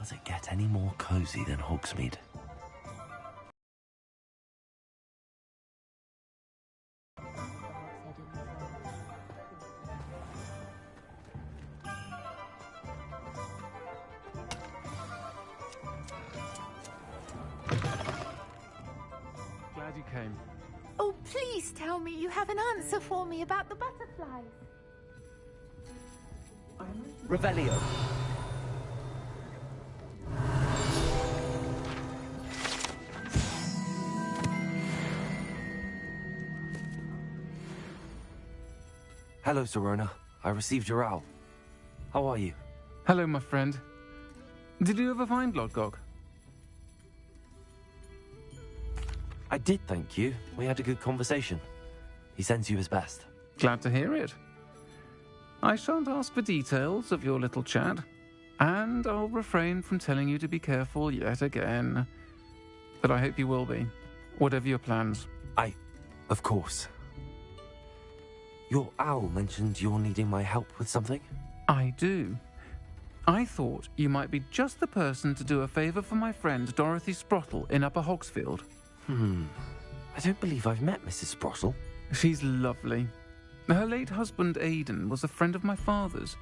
Does it get any more cozy than Hogsmeade? Glad you came. Oh, please tell me you have an answer for me about the butterflies. Revelio. Hello, Serona. I received your owl. How are you? Hello, my friend. Did you ever find Lodgok? I did, thank you. We had a good conversation. He sends you his best. Glad to hear it. I shan't ask for details of your little chat, and I'll refrain from telling you to be careful yet again. But I hope you will be, whatever your plans. Of course. Your owl mentioned you're needing my help with something? I do. I thought you might be just the person to do a favour for my friend Dorothy Sprottle in Upper Hogsfield. I don't believe I've met Mrs. Sprottle. She's lovely. Her late husband Aidan was a friend of my father's.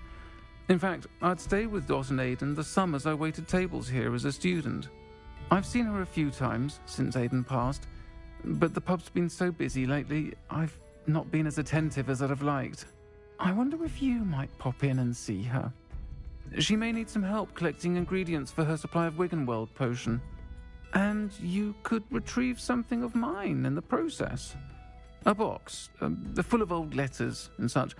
In fact, I'd stayed with Dot and Aidan the summers I waited tables here as a student. I've seen her a few times since Aidan passed, but the pub's been so busy lately, I've not been as attentive as I'd have liked. I wonder if you might pop in and see her. She may need some help collecting ingredients for her supply of Wiggenweld potion. And you could retrieve something of mine in the process. A box, full of old letters and such.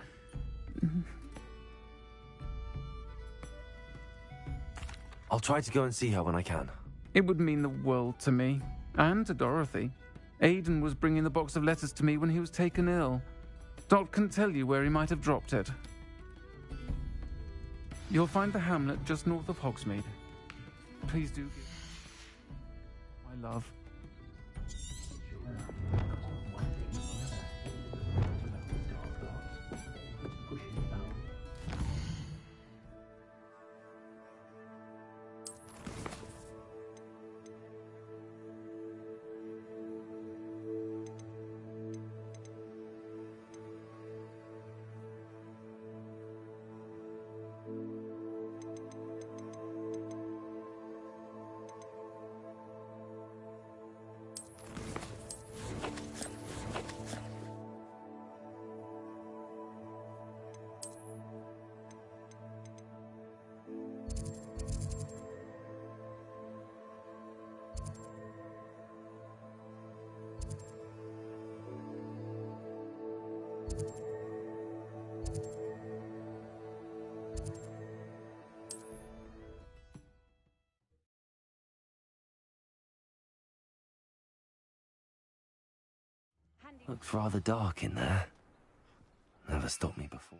I'll try to go and see her when I can. It would mean the world to me, and to Dorothy. Aidan was bringing the box of letters to me when he was taken ill. Dot can tell you where he might have dropped it. You'll find the hamlet just north of Hogsmeade. Please do give my love. Looks rather dark in there. Never stopped me before.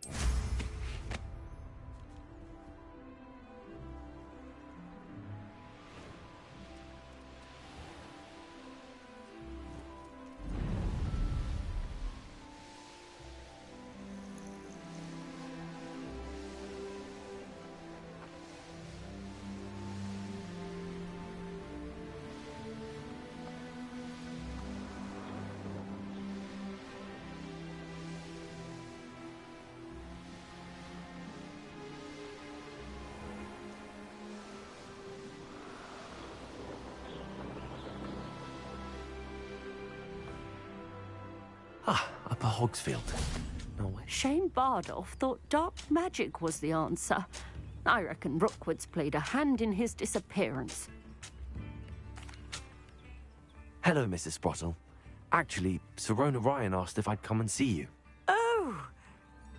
Upper Hogsfield. No way. Shane Bardolph thought dark magic was the answer. I reckon Rookwood's played a hand in his disappearance. Hello, Mrs. Sprottle. Actually, Serona Ryan asked if I'd come and see you. Oh,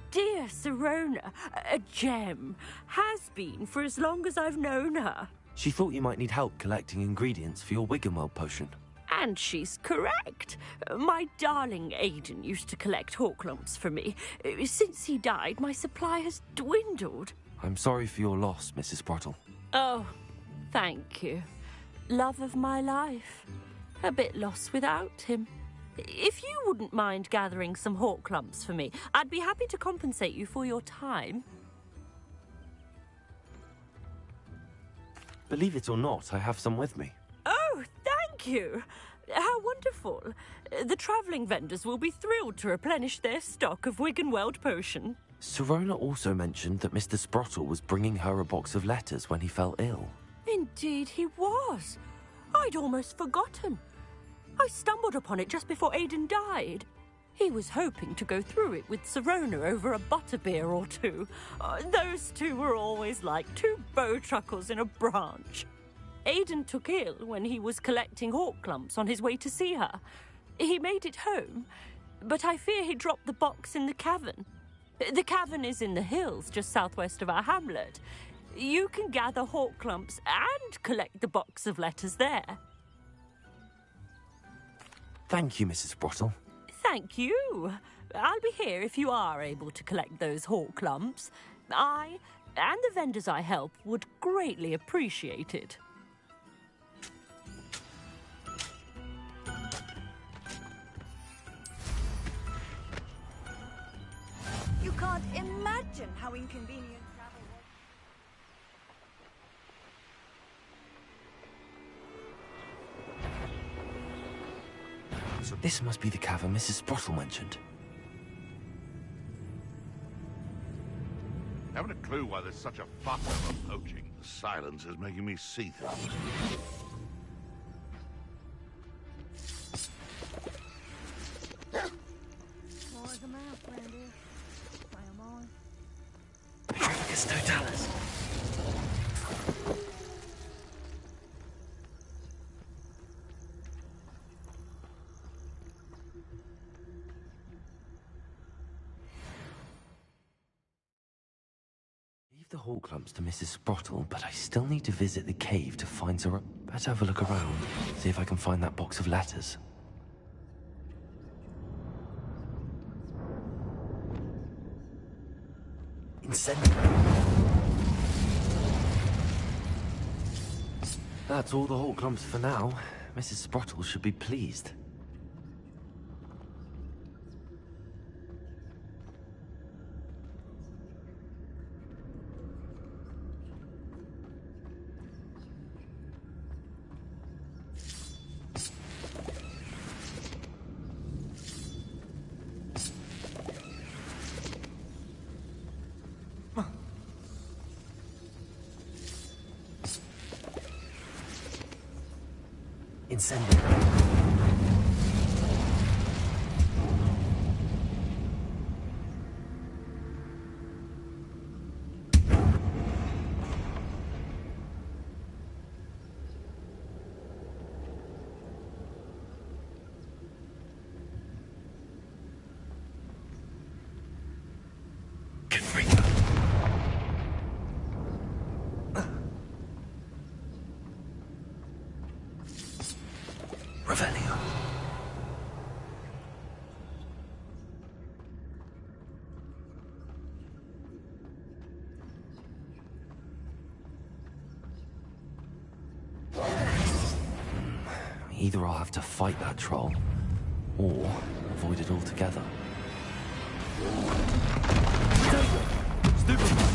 dear Serona, a gem. Has been for as long as I've known her. She thought you might need help collecting ingredients for your Wiggenweld potion. And she's correct. My darling Aidan used to collect Horklumps for me. Since he died, my supply has dwindled. I'm sorry for your loss, Mrs. Sprottle. Oh, thank you. Love of my life. A bit lost without him. If you wouldn't mind gathering some Horklumps for me, I'd be happy to compensate you for your time. Believe it or not, I have some with me. Oh, thank you. How wonderful. The travelling vendors will be thrilled to replenish their stock of Wiggenweld potion. Sirona also mentioned that Mr. Sprottle was bringing her a box of letters when he fell ill. Indeed he was. I'd almost forgotten. I stumbled upon it just before Aidan died. He was hoping to go through it with Sirona over a butterbeer or two. Those two were always like two bowtruckles in a branch. Aidan took ill when he was collecting hawk clumps on his way to see her. He made it home, but I fear he dropped the box in the cavern. The cavern is in the hills just southwest of our hamlet. You can gather hawk clumps and collect the box of letters there. Thank you, Mrs. Sprottle. Thank you. I'll be here if you are able to collect those hawk clumps. I and the vendors I help would greatly appreciate it. You can't imagine how inconvenient travel was. So this must be the cavern Mrs. Sprottle mentioned. Haven't a clue why there's such a fuss over poaching. The silence is making me see things. Petrificus totalis. Leave the hawk clumps to Mrs. Sprottle, but I still need to visit the cave to find Zara. Better have a look around, see if I can find that box of letters. That's all the hawk clumps for now. Mrs. Sprottle should be pleased. Incendio. Revelio. Either I'll have to fight that troll, or avoid it altogether. Stupid!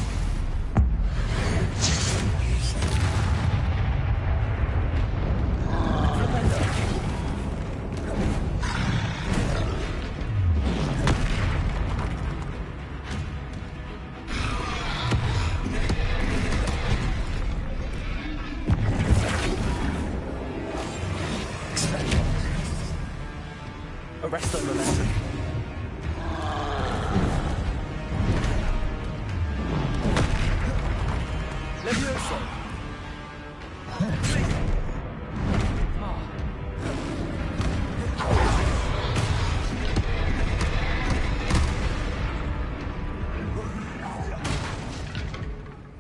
Arrest the momentum. Levioso.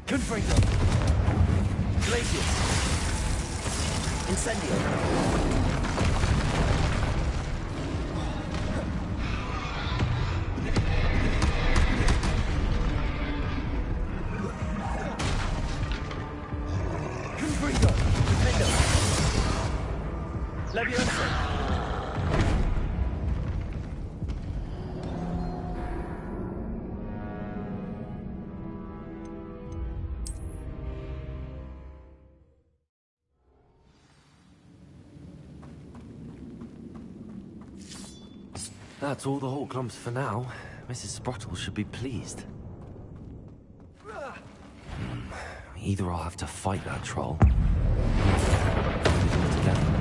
Confringo. Glacius. Incendio. That's all the Hawk Clumps for now. Mrs. Sprottle should be pleased. Either I'll have to fight that troll. Together.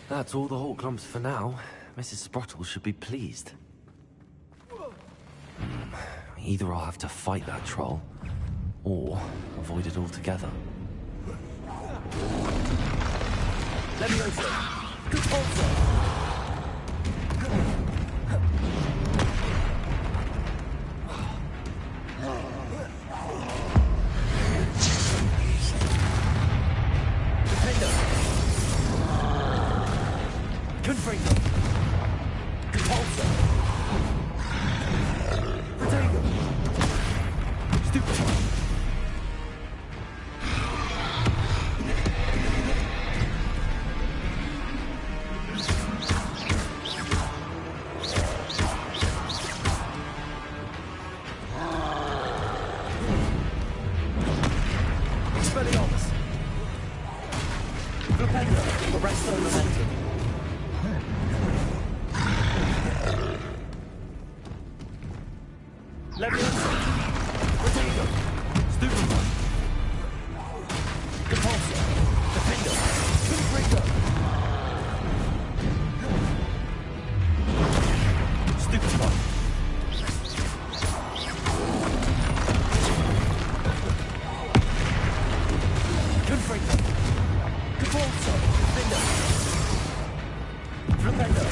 That's all the Hawk Lumps for now. Mrs. Sprottle should be pleased. Either I'll have to fight that troll, or avoid it altogether. Levioso! Repulsor! Confringo! Repulsor! Protego! Stupefy! Expelliarmus! Flipendo! Arresto Momentum! Leviosa! Protego! Stupefy! Repulsor! Defendo! Confringo! Stupefy! Confringo! Repulsor! Defendo! Flipendo!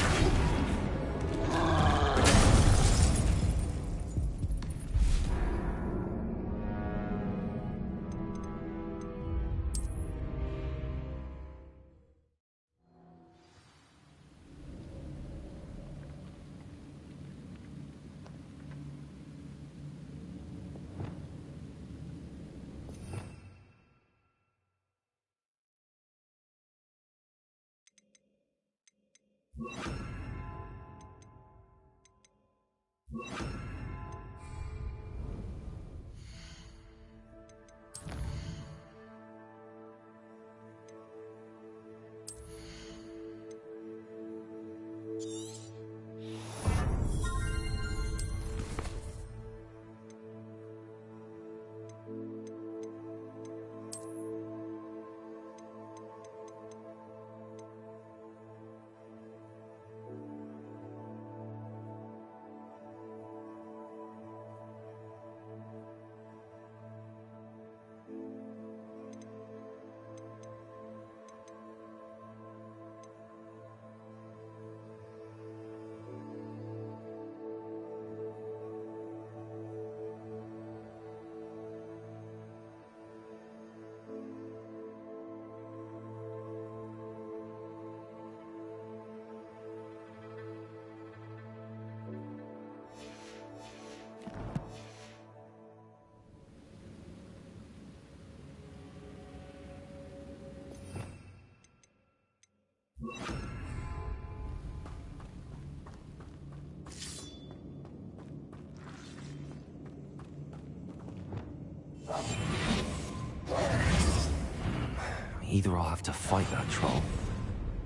Either I'll have to fight that troll,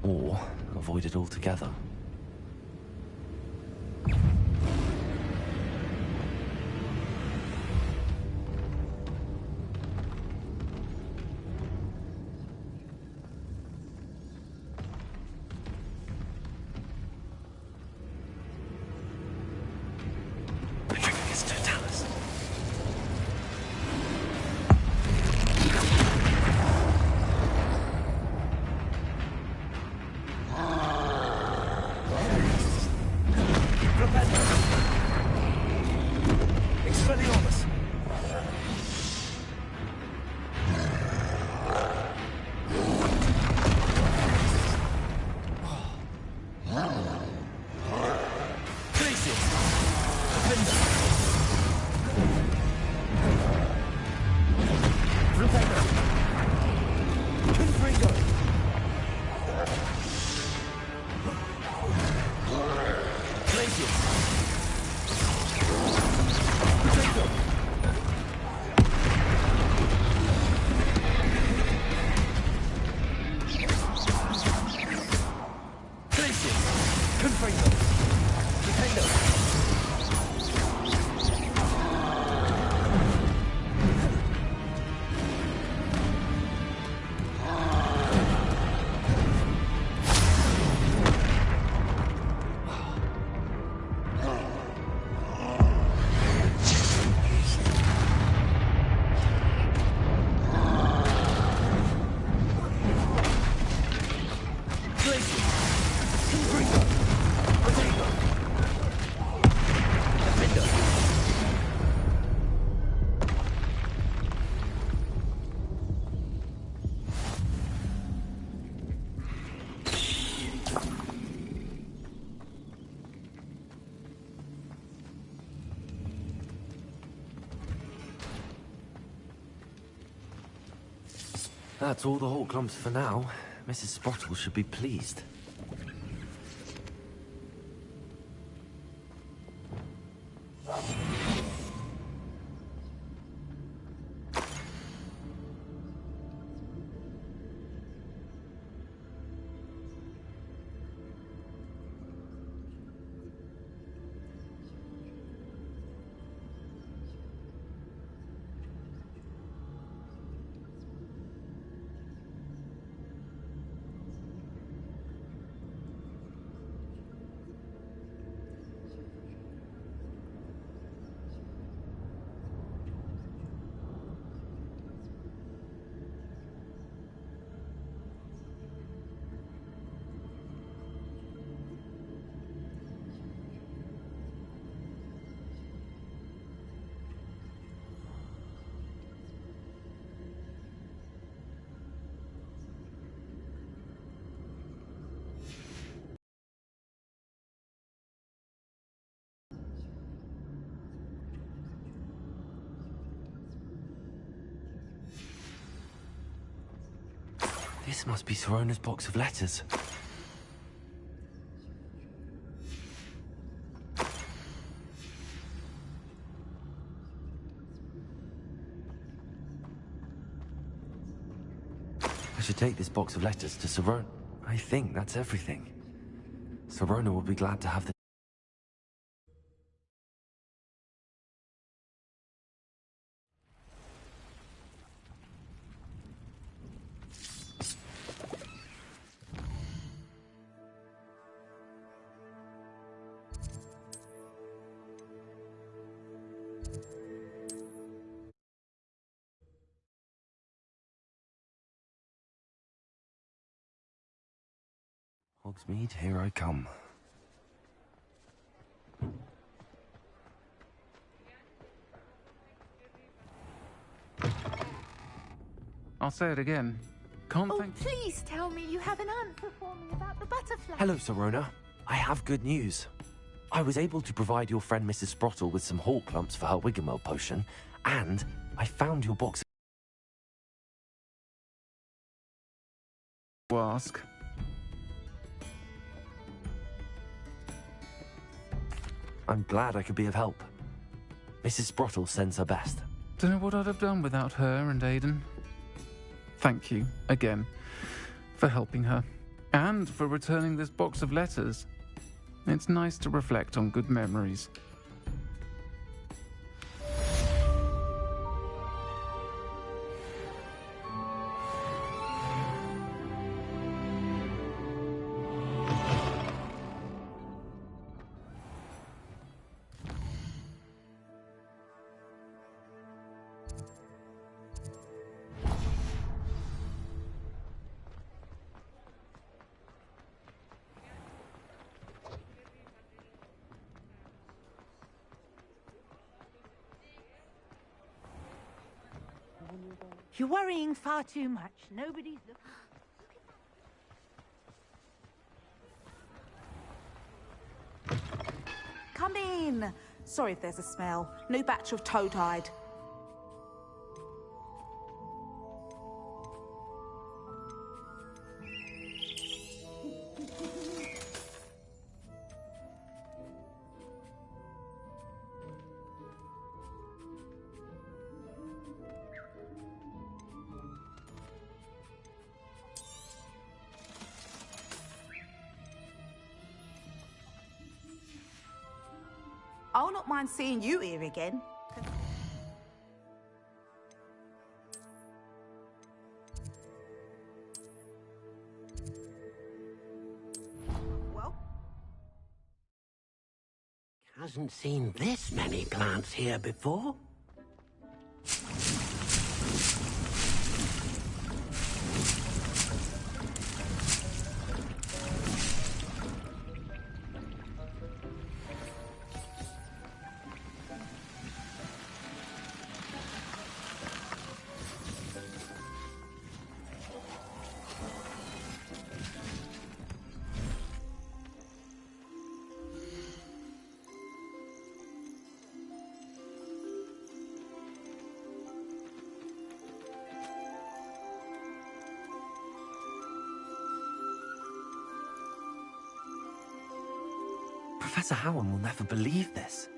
or avoid it altogether. Expelliarmus! Glacius! Defender! Rependo! Confringo! Glacius! Protego! Glacius! Confringo! Defendo! That's all the Hawk clumps for now. Mrs. Sprottle should be pleased. This must be Sorona's box of letters. I should take this box of letters to Sorona. I think that's everything. Sorona will be glad to have the... Hogsmeade, here I come. I'll say it again. Can't Oh, thank... please tell me you have an answer for me about the butterfly. Hello, Sorona. I have good news. I was able to provide your friend Mrs. Sprottle with some Hawk clumps for her Wiggenweld potion, and I found your box. to ask. I'm glad I could be of help. Mrs. Sprottle sends her best. Don't know what I'd have done without her and Aiden. Thank you, again, for helping her. And for returning this box of letters. It's nice to reflect on good memories. You're worrying far too much. Nobody's looking. Come in. Sorry if there's a smell. New batch of toad hide. I'll not mind seeing you here again. Well, Hasn't seen this many plants here before. Professor Howard will never believe this.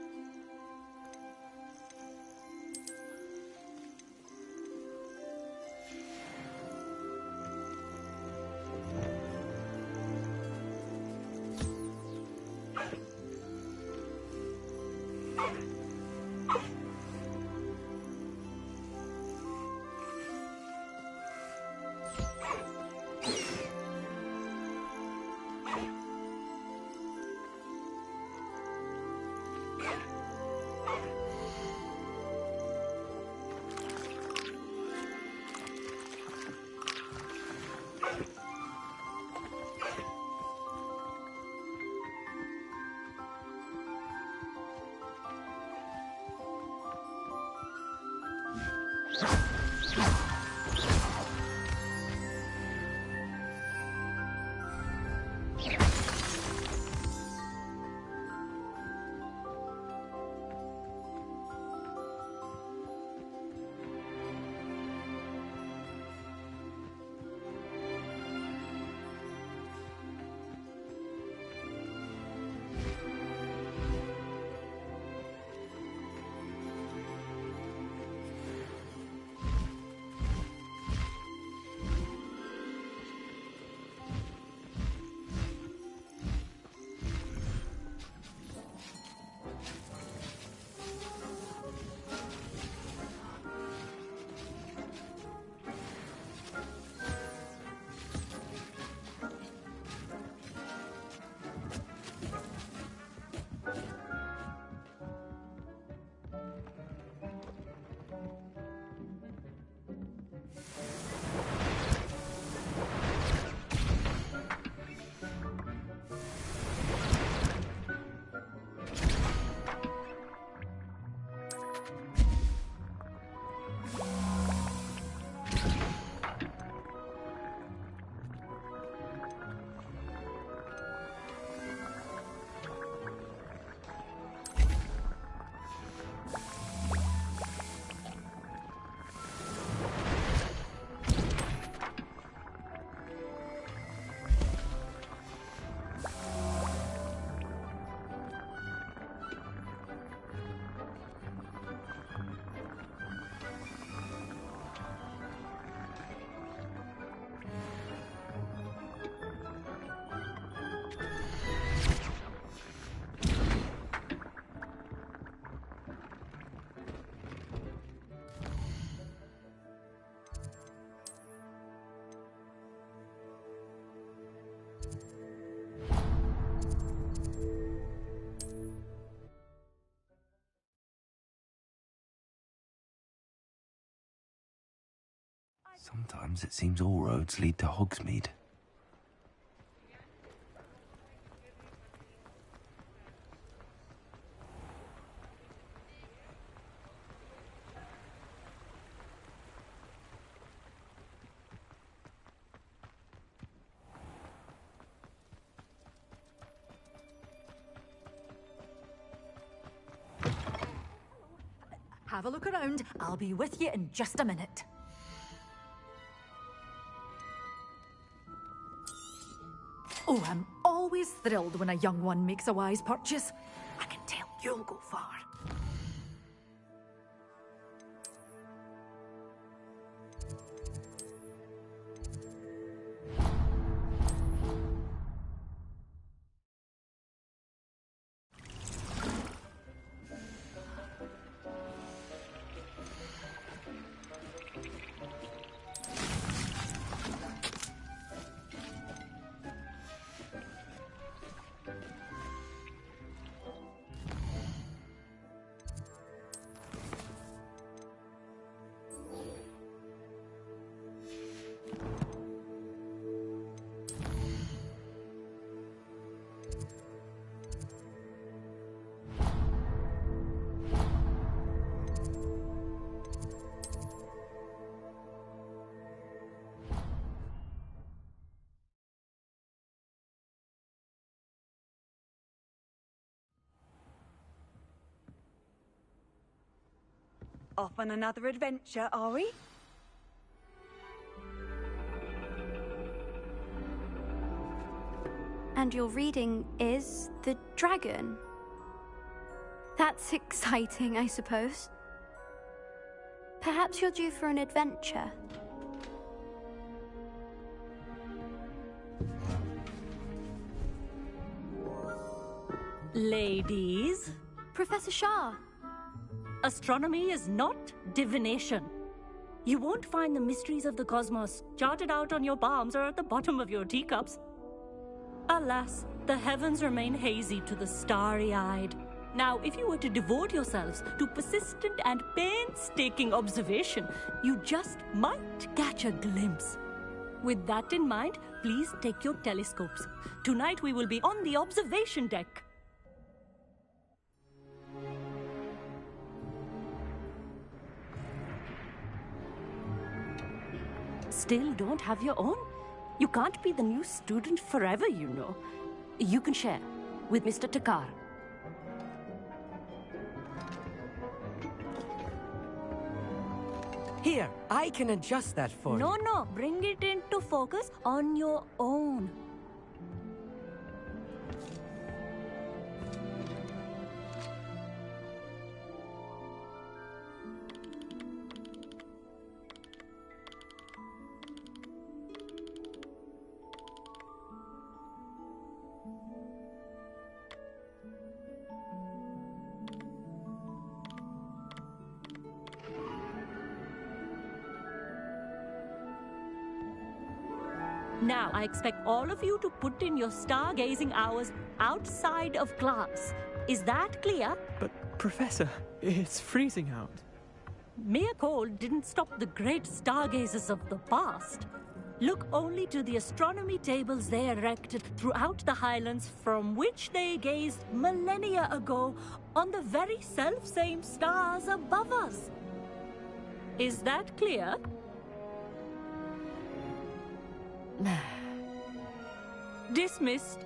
Sometimes it seems all roads lead to Hogsmeade. Have a look around. I'll be with you in just a minute. Oh, I'm always thrilled when a young one makes a wise purchase. I can tell you'll go far. Off on another adventure, are we? And your reading is the dragon. That's exciting, I suppose. Perhaps you're due for an adventure. Ladies, Professor Shah. astronomy is not divination. You won't find the mysteries of the cosmos charted out on your palms or at the bottom of your teacups. Alas, the heavens remain hazy to the starry-eyed. Now, if you were to devote yourselves to persistent and painstaking observation, you just might catch a glimpse. With that in mind, please take your telescopes. Tonight we will be on the observation deck. Still don't have your own? You can't be the new student forever, you know. You can share with Mr. Takar. Here, I can adjust that for you. No, bring it into focus on your own. Now, I expect all of you to put in your stargazing hours outside of class. Is that clear? But, Professor, it's freezing out. Mere cold didn't stop the great stargazers of the past. Look only to the astronomy tables they erected throughout the highlands from which they gazed millennia ago on the very self-same stars above us. Is that clear? Dismissed.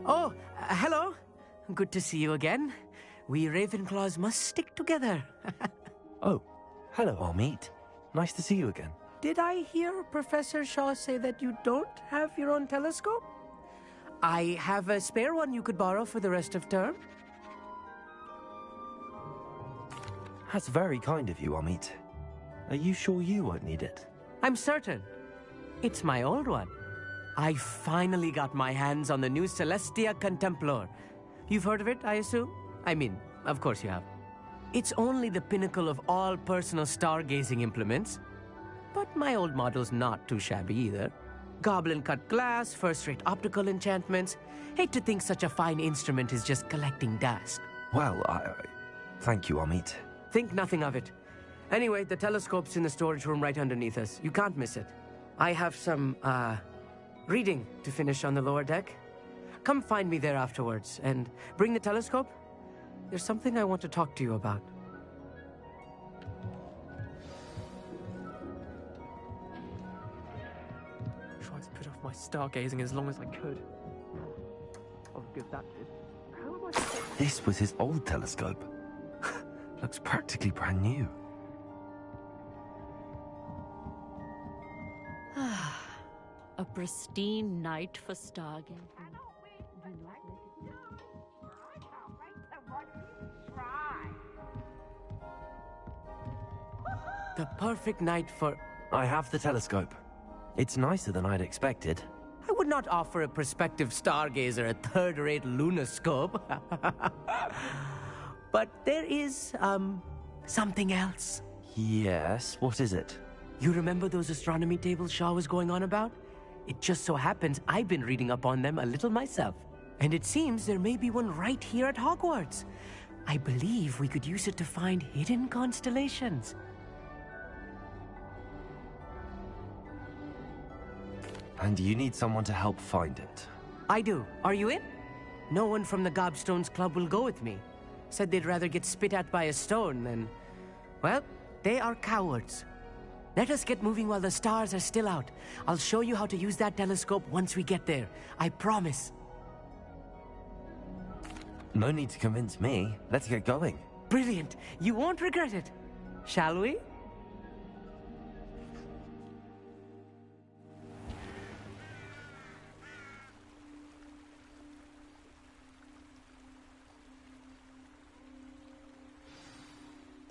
Oh, hello. Good to see you again. We Ravenclaws must stick together. Oh, hello, Amit. Nice to see you again. Did I hear Professor Shaw say that you don't have your own telescope? I have a spare one you could borrow for the rest of term. That's very kind of you, Amit. Are you sure you won't need it? I'm certain. It's my old one. I finally got my hands on the new Celestia Contemplar. You've heard of it, I assume? I mean, of course you have. It's only the pinnacle of all personal stargazing implements. But my old model's not too shabby either. Goblin-cut glass, first-rate optical enchantments. Hate to think such a fine instrument is just collecting dust. Well, thank you, Amit. Think nothing of it. Anyway, the telescope's in the storage room right underneath us. You can't miss it. I have some, reading to finish on the lower deck. Come find me there afterwards, and bring the telescope. There's something I want to talk to you about. Tried to put off my stargazing as long as I could. Oh, good that did. How am I... This was his old telescope. Looks practically brand new. A pristine night for stargazing. The perfect night for... I have the telescope. It's nicer than I'd expected. I would not offer a prospective stargazer a third-rate lunoscope. But there is, something else. Yes, what is it? You remember those astronomy tables Shaw was going on about? It just so happens I've been reading up on them a little myself. And it seems there may be one right here at Hogwarts. I believe we could use it to find hidden constellations. And you need someone to help find it. I do. Are you in? No one from the Gobstones Club will go with me. Said they'd rather get spit at by a stone than... Well, they are cowards. Let us get moving while the stars are still out. I'll show you how to use that telescope once we get there. I promise. No need to convince me. Let's get going. Brilliant. You won't regret it. Shall we?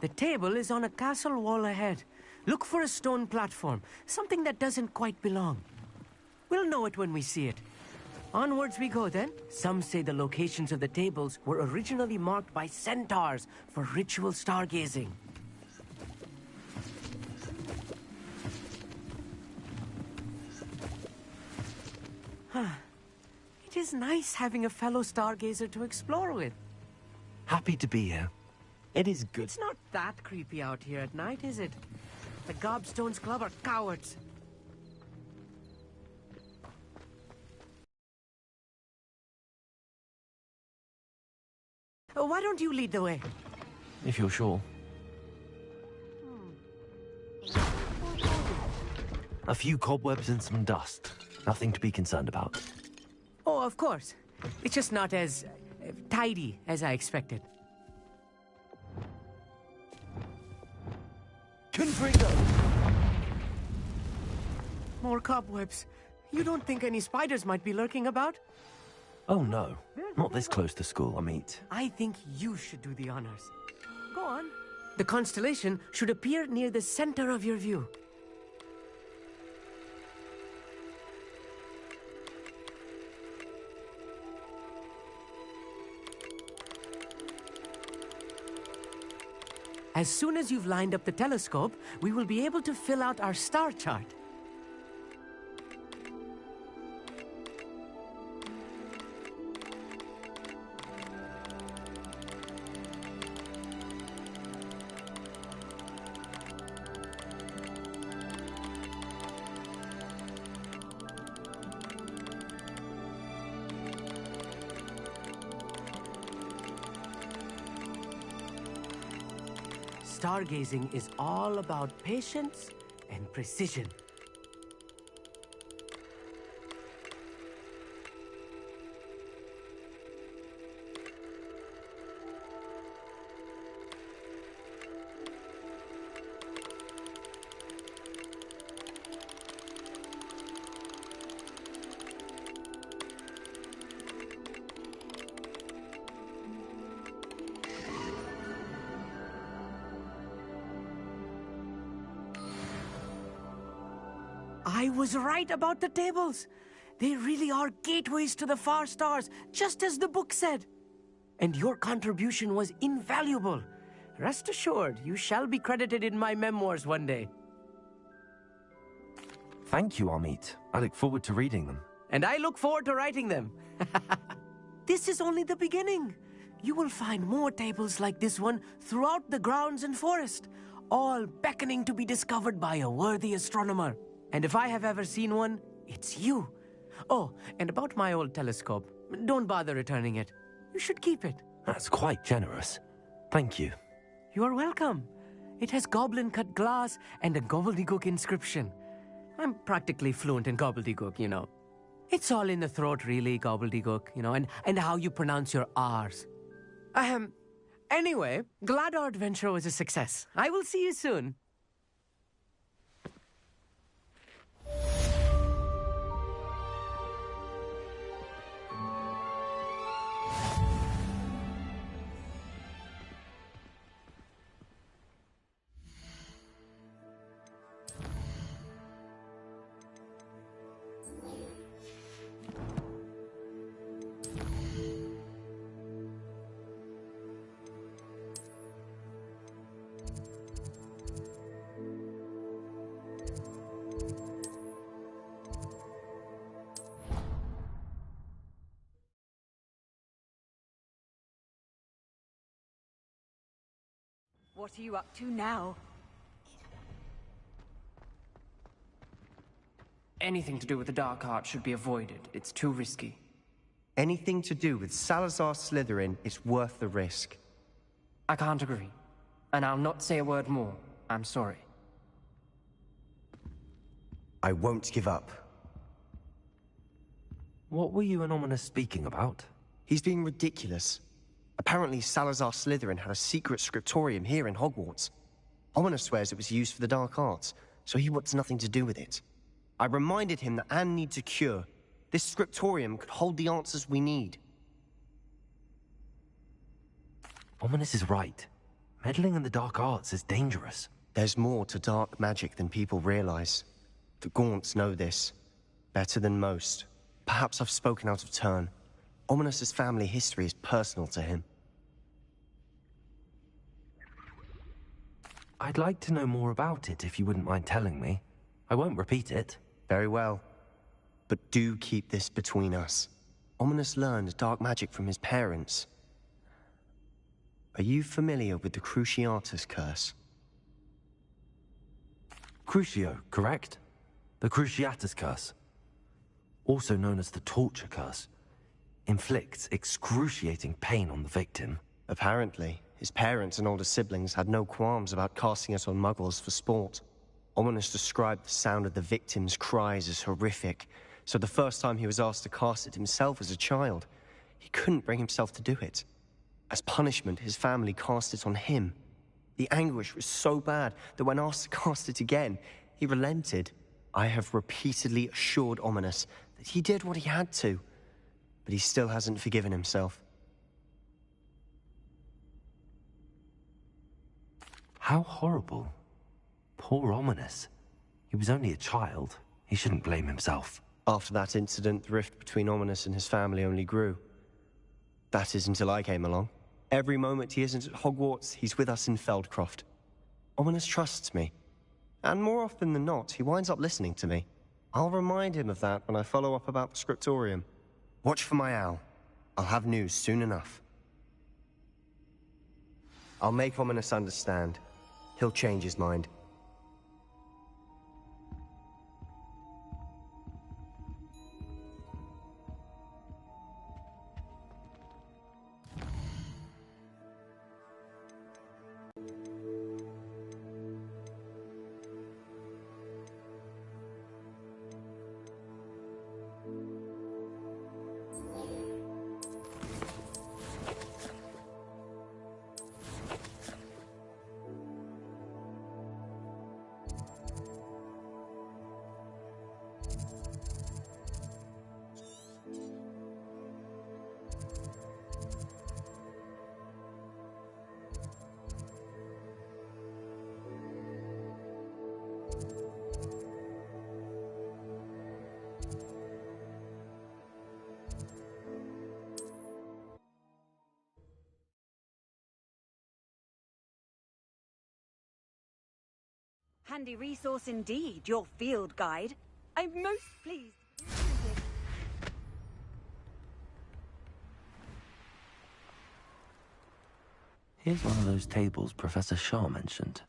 The table is on a castle wall ahead. Look for a stone platform, something that doesn't quite belong. We'll know it when we see it. Onwards we go then. Some say the locations of the tables were originally marked by centaurs for ritual stargazing. It is nice having a fellow stargazer to explore with. Happy to be here. It is good. It's not that creepy out here at night, is it? The Gobstones Club are cowards. Why don't you lead the way? If you're sure. A few cobwebs and some dust. Nothing to be concerned about. Oh, of course. It's just not as tidy as I expected. Confringo! More cobwebs. You don't think any spiders might be lurking about? Oh no, not this close to school, Amit. I think you should do the honors. Go on. The constellation should appear near the center of your view. As soon as you've lined up the telescope, we will be able to fill out our star chart. Stargazing is all about patience and precision. I was right about the tables. They really are gateways to the far stars, just as the book said. And your contribution was invaluable. Rest assured, you shall be credited in my memoirs one day. Thank you, Amit. I look forward to reading them. And I look forward to writing them. This is only the beginning. You will find more tables like this one throughout the grounds and forest, all beckoning to be discovered by a worthy astronomer. And if I have ever seen one, it's you. Oh, and about my old telescope, don't bother returning it. You should keep it. That's quite generous. Thank you. You are welcome. It has goblin-cut glass and a gobbledygook inscription. I'm practically fluent in gobbledygook, you know. It's all in the throat, really, gobbledygook, you know, and how you pronounce your R's. Anyway, glad our adventure was a success. I will see you soon. What are you up to now? Anything to do with the dark art should be avoided. It's too risky. Anything to do with Salazar Slytherin is worth the risk. I can't agree. And I'll not say a word more. I'm sorry. I won't give up. What were you and Ominous speaking about? He's being ridiculous. Apparently Salazar Slytherin had a secret scriptorium here in Hogwarts. Ominous swears it was used for the dark arts, so he wants nothing to do with it. I reminded him that Anne needs a cure. This scriptorium could hold the answers we need. Ominous is right. Meddling in the dark arts is dangerous. There's more to dark magic than people realize. The Gaunts know this. Better than most. Perhaps I've spoken out of turn. Ominous's family history is personal to him. I'd like to know more about it if you wouldn't mind telling me. I won't repeat it. Very well. But do keep this between us. Ominous learned dark magic from his parents. Are you familiar with the Cruciatus curse? Crucio, correct? The Cruciatus curse. Also known as the torture curse. Inflicts excruciating pain on the victim. Apparently, his parents and older siblings had no qualms about casting it on muggles for sport. Ominous described the sound of the victim's cries as horrific, so the first time he was asked to cast it himself as a child, he couldn't bring himself to do it. As punishment, his family cast it on him. The anguish was so bad that when asked to cast it again, he relented. I have repeatedly assured Ominous that he did what he had to, but he still hasn't forgiven himself. How horrible. Poor Ominous. He was only a child. He shouldn't blame himself. After that incident, the rift between Ominous and his family only grew. That is until I came along. Every moment he isn't at Hogwarts, he's with us in Feldcroft. Ominous trusts me. And more often than not, he winds up listening to me. I'll remind him of that when I follow up about the scriptorium. Watch for my owl. I'll have news soon enough. I'll make Ominous understand. He'll change his mind. Handy resource indeed, your field guide. I'm most pleased. Here's one of those tables Professor Shaw mentioned.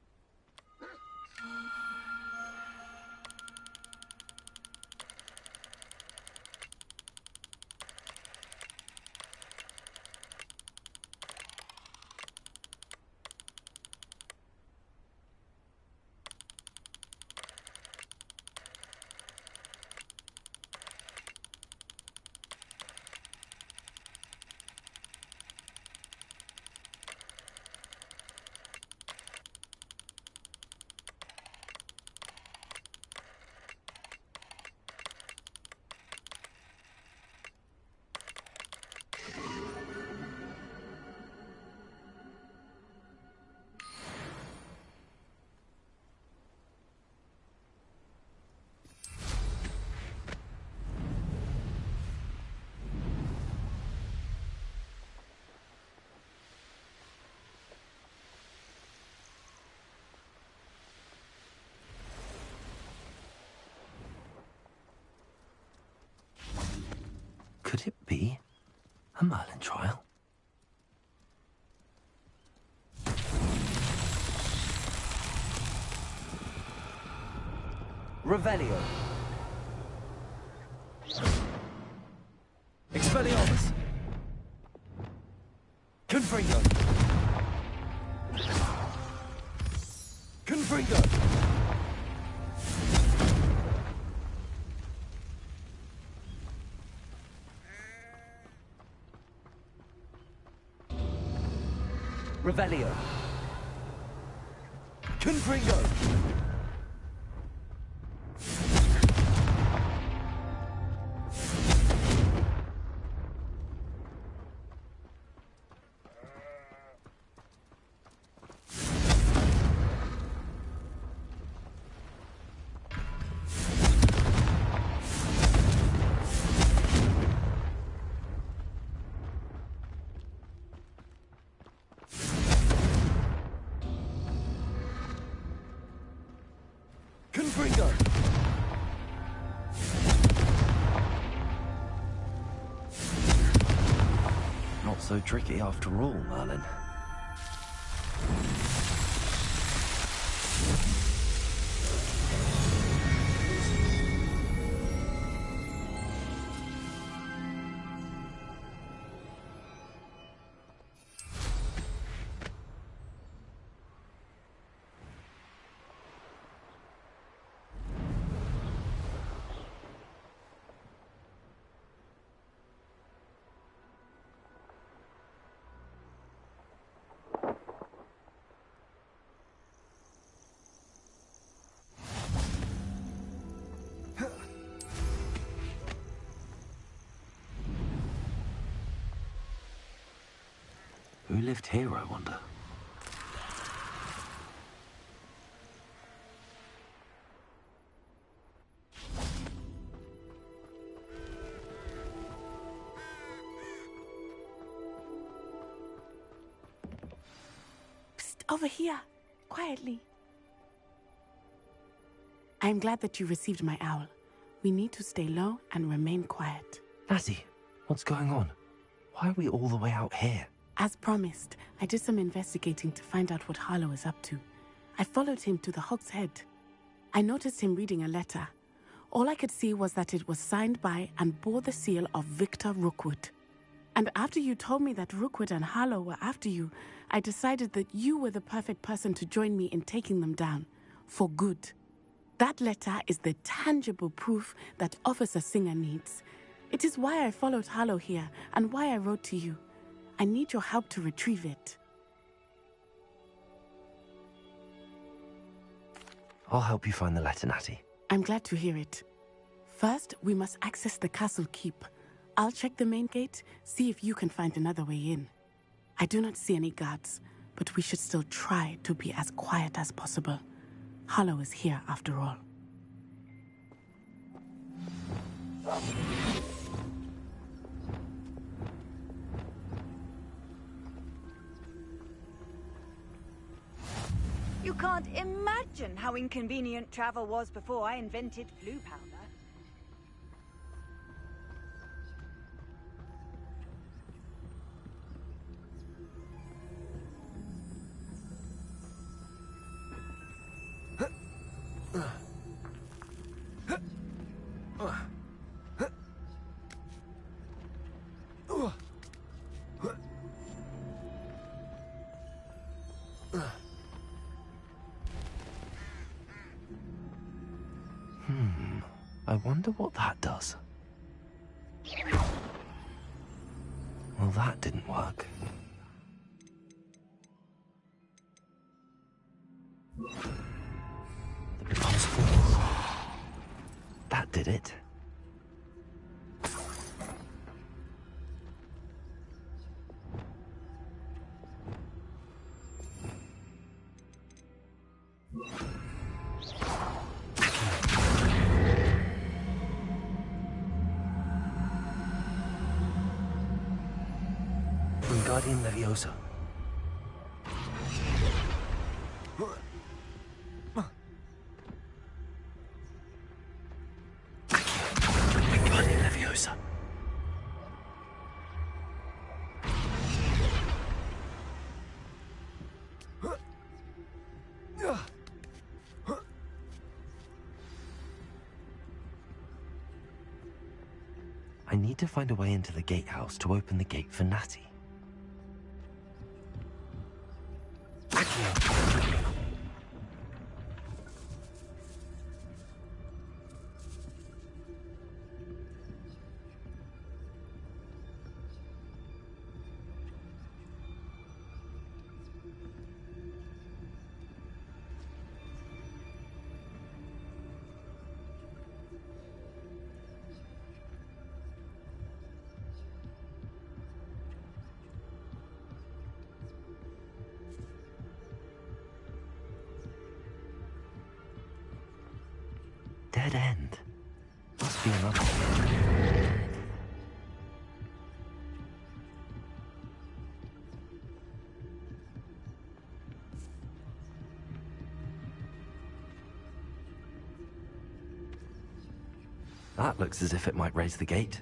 Could it be a Merlin trial? Revelio. Expelliarmus. Confringo. Confringo. Revelio. Confringo. Fringo! Not so tricky after all, Merlin. Who lived here, I wonder? Psst, over here. Quietly. I am glad that you received my owl. We need to stay low and remain quiet. Natty, what's going on? Why are we all the way out here? As promised, I did some investigating to find out what Harlow is up to. I followed him to the Hog's Head. I noticed him reading a letter. All I could see was that it was signed by and bore the seal of Victor Rookwood. And after you told me that Rookwood and Harlow were after you, I decided that you were the perfect person to join me in taking them down. For good. That letter is the tangible proof that Officer Singer needs. It is why I followed Harlow here and why I wrote to you. I need your help to retrieve it. I'll help you find the letter, Natty. I'm glad to hear it. First, we must access the castle keep. I'll check the main gate, see if you can find another way in. I do not see any guards, but we should still try to be as quiet as possible. Harlow is here after all. You can't imagine how inconvenient travel was before I invented blue powder. I wonder what that does. Well, that didn't work. The becomes falls. That did it. Wingardium Leviosa. Wingardium Leviosa. I need to find a way into the gatehouse to open the gate for Natty. Dead end. Must be another one. That looks as if it might raise the gate.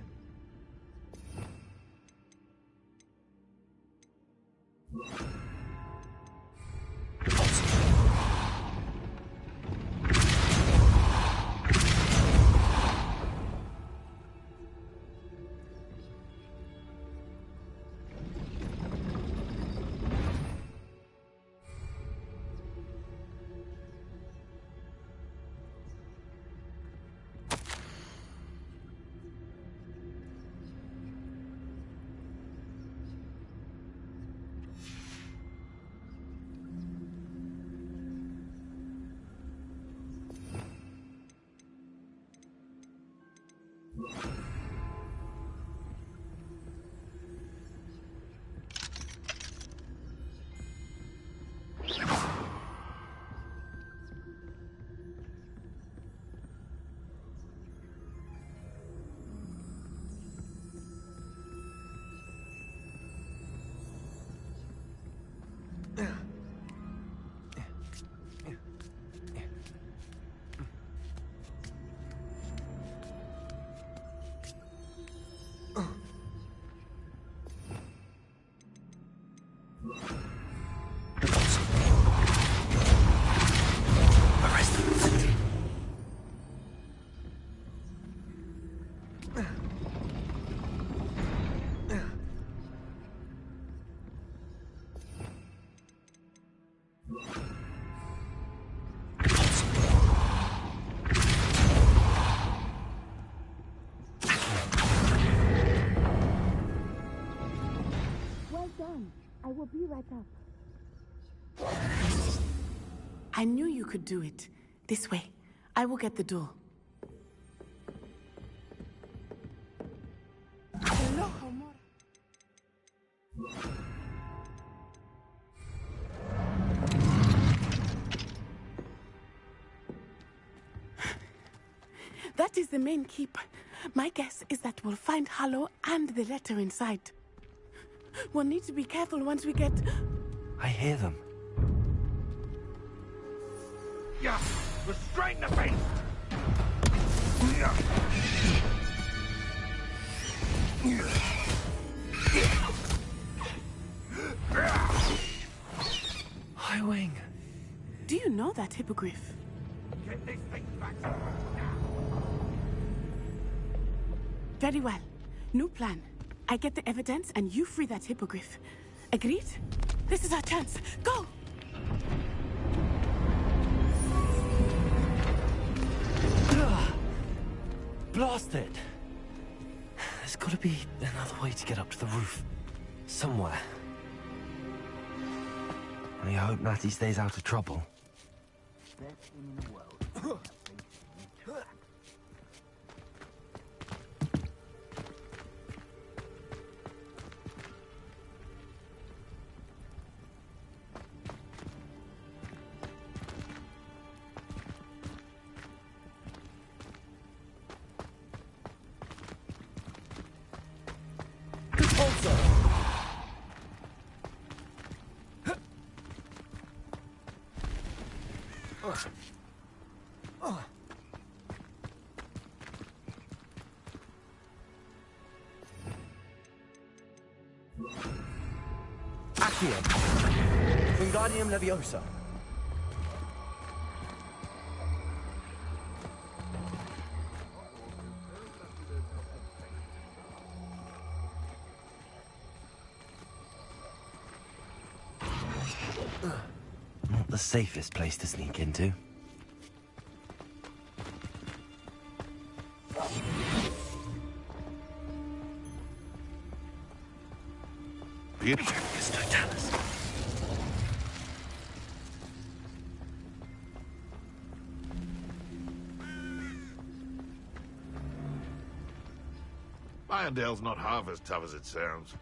I will be right up. I knew you could do it. This way. I will get the door. That is the main keep. My guess is that we'll find Harlow and the letter inside. We'll need to be careful once we get... I hear them. Yeah, restrain the beast! High Wing. Do you know that hippogriff? Get this thing back. Very well. New plan. I get the evidence and you free that hippogriff. Agreed? This is our chance. Go! Blast it! There's gotta be another way to get up to the roof. Somewhere. I hope Natty stays out of trouble. Best thing in the world. Wingardium Leviosa. Not the safest place to sneak into. Irondale's not half as tough as it sounds.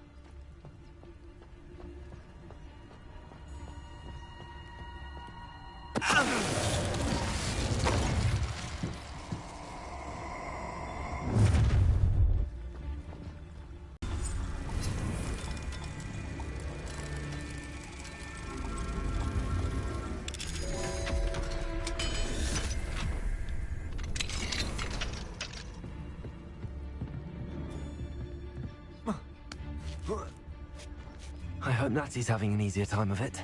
hope Natty's having an easier time of it.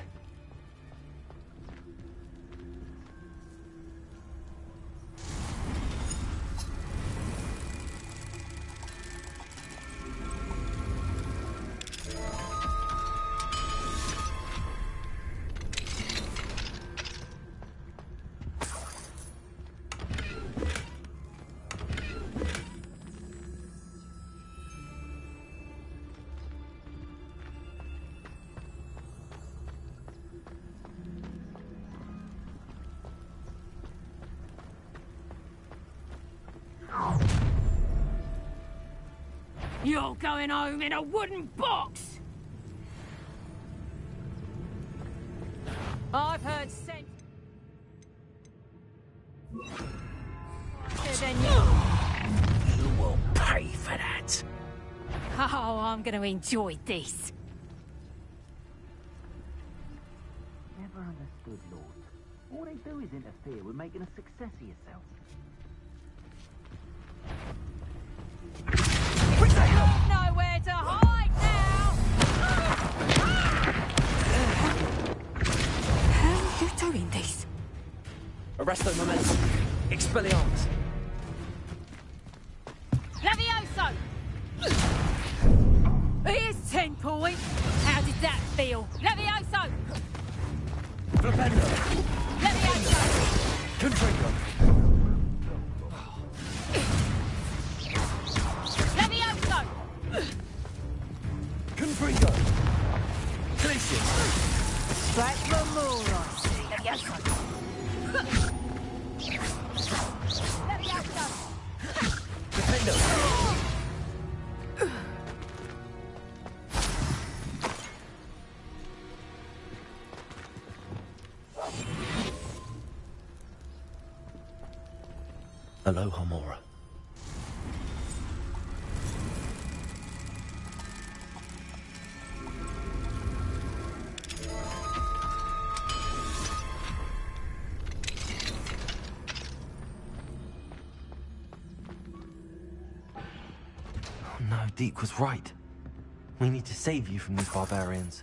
You're going home in a wooden box! I've heard sense. Then You will pay for that. Oh, I'm going to enjoy this. Never understood, Lord. All they do is interfere with making a success of yourself. Nowhere to hide now! How are you doing this? Arresto momentum. Expelliarmus. Levioso! Here's 10 points. How did that feel? Levioso! Flipendo. Levioso! Confringo. Levioso! Confringo. Glacius. Spatulamoros. Levioso! Levioso! Defendo. Aloha, Mora. Oh no, Deke was right. We need to save you from these barbarians.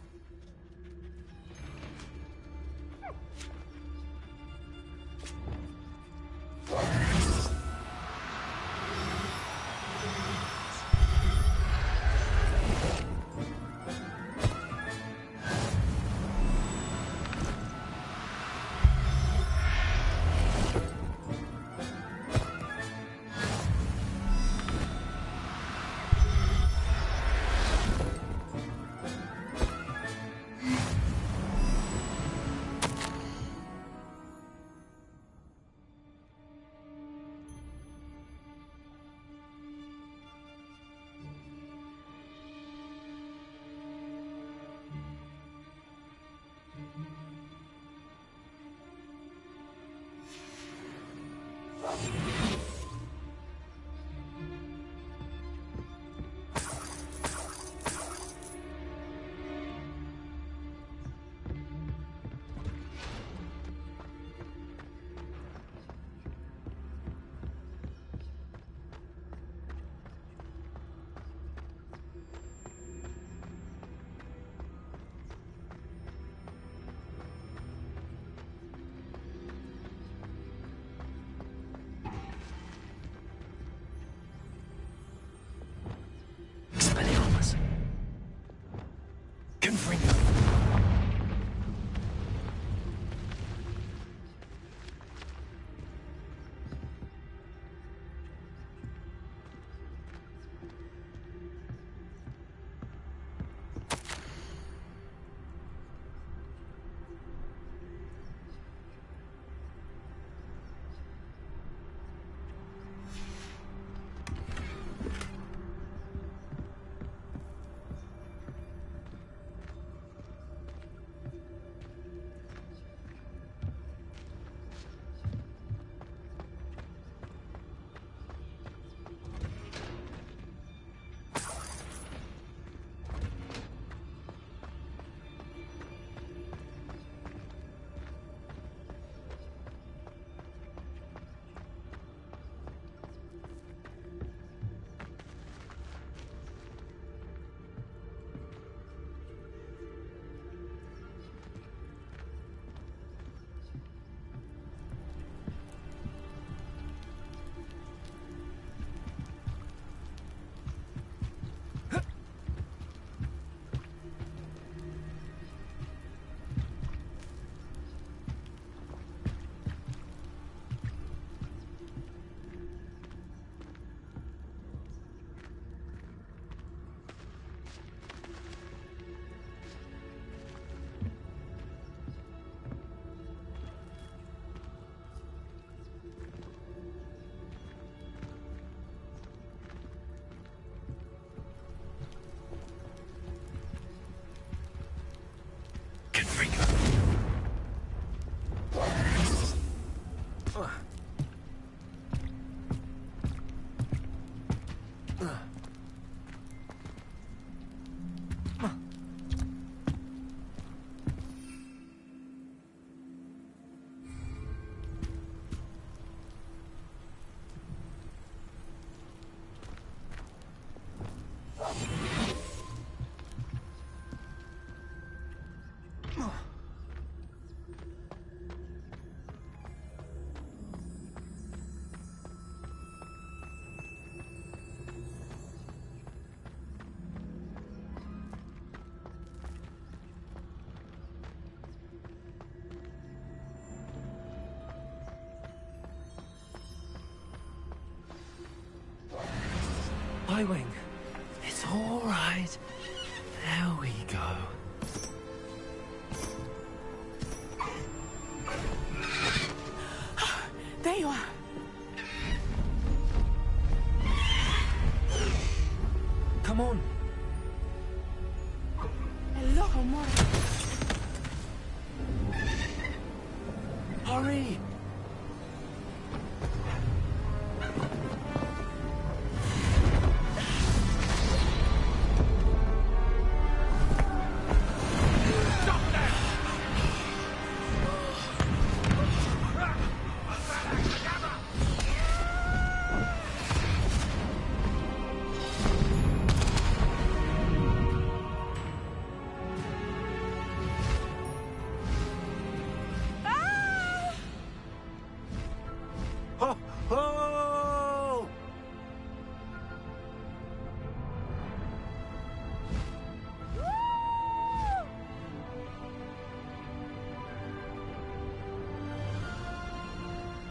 Highwing, it's all right. There we go. There you are. Come on. Hello, Amor. Hurry!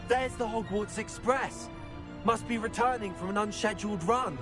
There's the Hogwarts Express. Must be returning from an unscheduled run.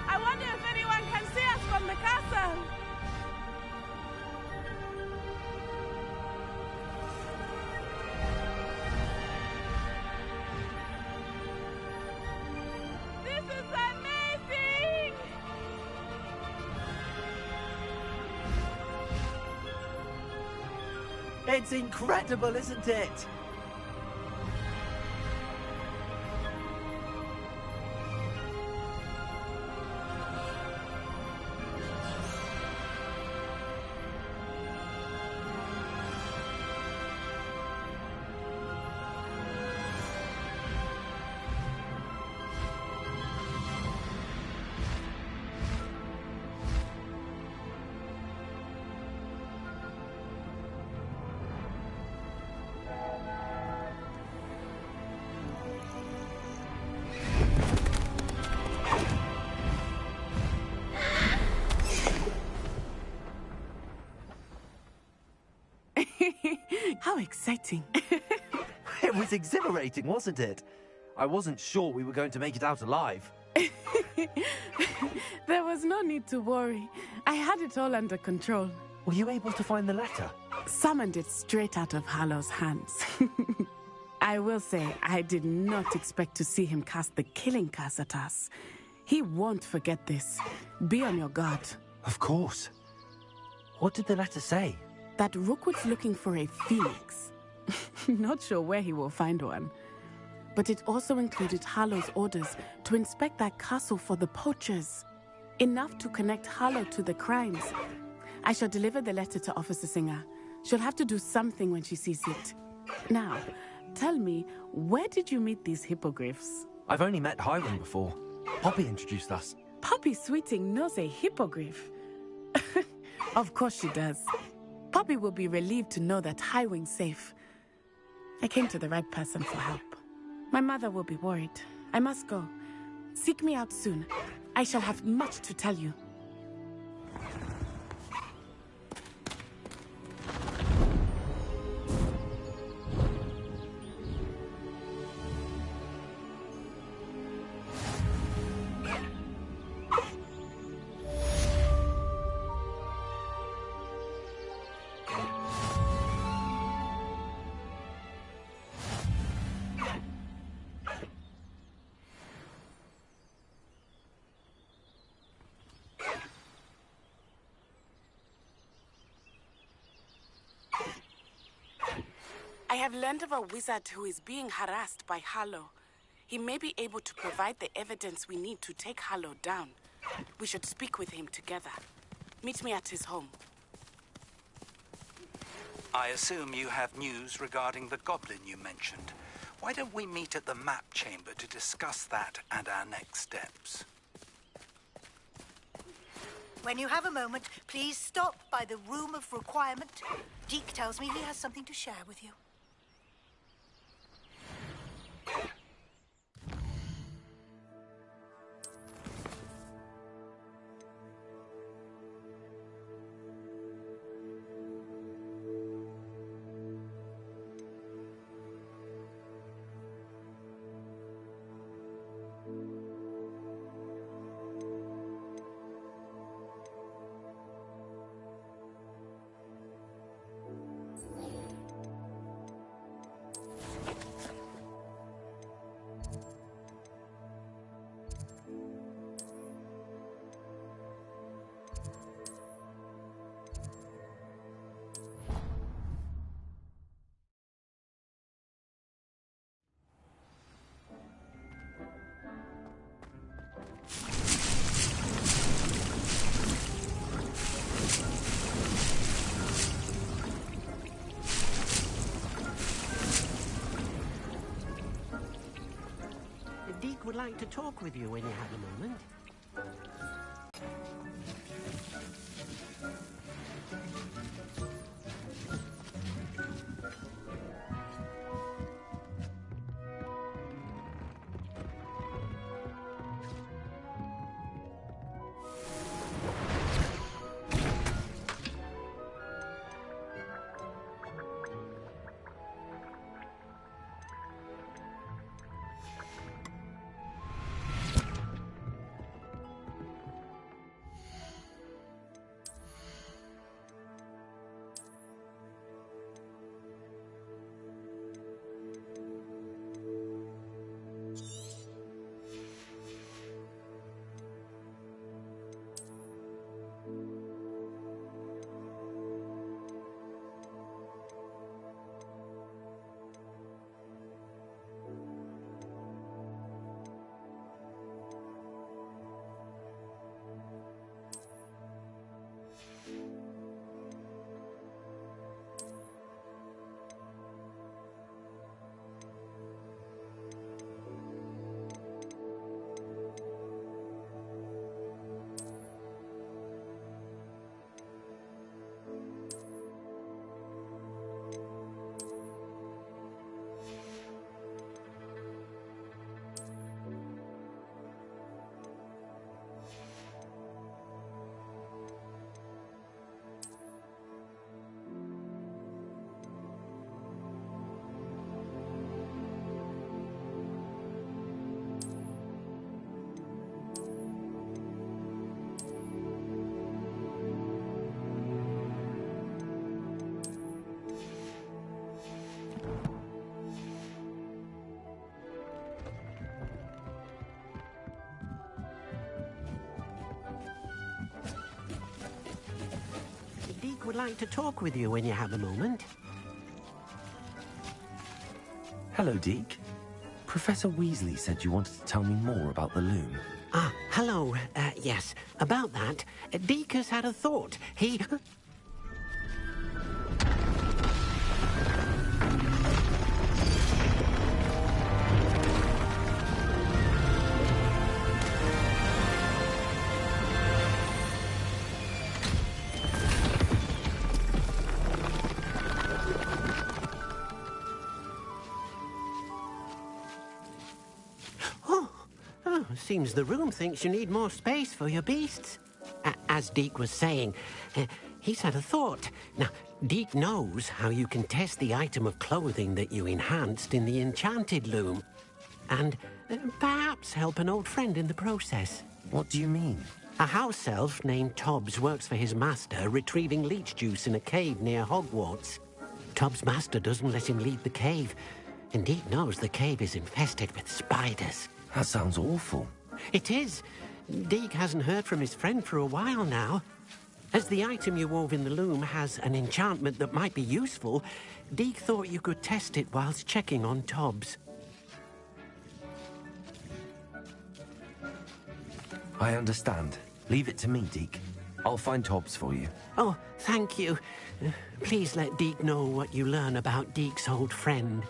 I wonder if anyone can see us from the castle. This is amazing! It's incredible, isn't it? How exciting. It was exhilarating, wasn't it? I wasn't sure we were going to make it out alive. There was no need to worry. I had it all under control. Were you able to find the letter? Summoned it straight out of Hallow's hands. I will say, I did not expect to see him cast the killing curse at us. He won't forget this. Be on your guard. Of course. What did the letter say? That Rookwood's looking for a phoenix. Not sure where he will find one. But it also included Hallow's orders to inspect that castle for the poachers. Enough to connect Hallow to the crimes. I shall deliver the letter to Officer Singer. She'll have to do something when she sees it. Now, tell me, where did you meet these hippogriffs? I've only met Highwing before. Poppy introduced us. Poppy Sweeting knows a hippogriff. Of course she does. Poppy will be relieved to know that Highwing's safe. I came to the right person for help. My mother will be worried. I must go. Seek me out soon. I shall have much to tell you. I have learned of a wizard who is being harassed by Harlow. He may be able to provide the evidence we need to take Harlow down. We should speak with him together. Meet me at his home. I assume you have news regarding the goblin you mentioned. Why don't we meet at the map chamber to discuss that and our next steps? When you have a moment, please stop by the Room of Requirement. Deke tells me he has something to share with you. Deke would like to talk with you when you have a moment. Deke would like to talk with you when you have a moment. Hello, Deke. Professor Weasley said you wanted to tell me more about the loom. Ah, hello. Yes, about that. Deke has had a thought. He... seems the room thinks you need more space for your beasts. As Deke was saying, he's had a thought. Now, Deke knows how you can test the item of clothing that you enhanced in the enchanted loom. And perhaps help an old friend in the process. What do you mean? A house elf named Tobbs works for his master, retrieving leech juice in a cave near Hogwarts. Tobbs' master doesn't let him leave the cave, and Deke knows the cave is infested with spiders. That sounds awful. It is. Deke hasn't heard from his friend for a while now. As the item you wove in the loom has an enchantment that might be useful, Deke thought you could test it whilst checking on Tobbs. I understand. Leave it to me, Deke. I'll find Tobbs for you. Oh, thank you. Please let Deke know what you learn about Deke's old friend.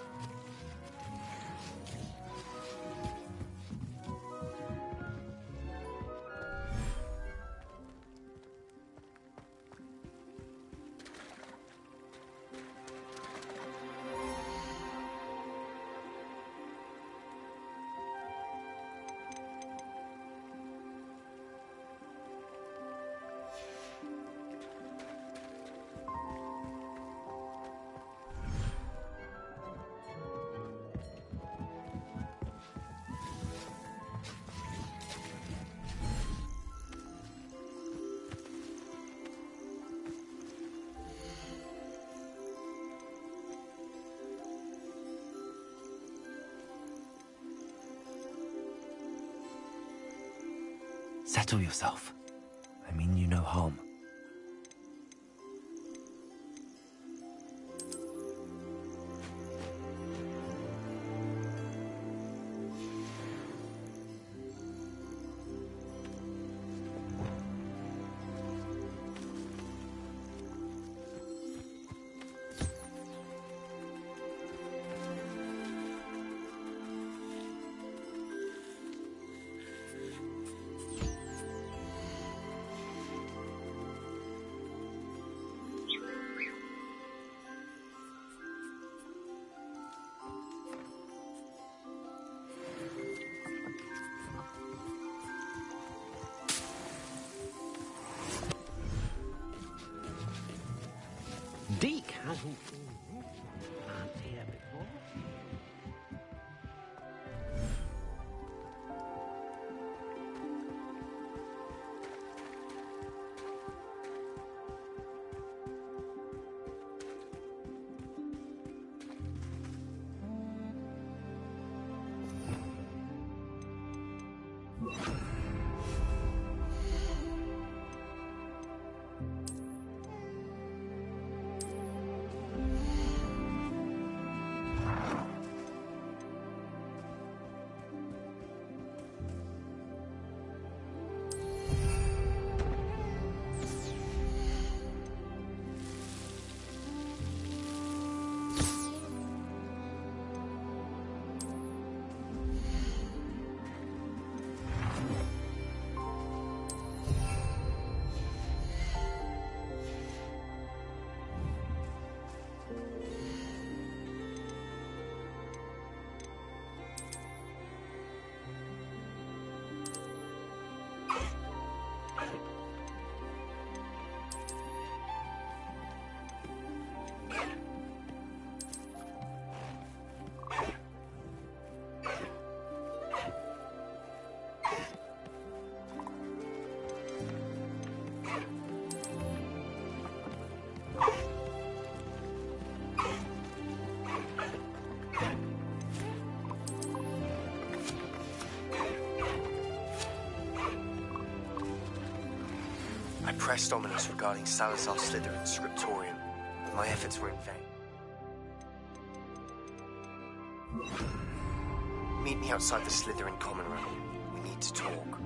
Settle yourself. I mean you no harm. Deke hasn't seen this plant here before. I pressed ominous regarding Salazar Slytherin's scriptorium, but my efforts were in vain. Meet me outside the Slytherin common room. We need to talk.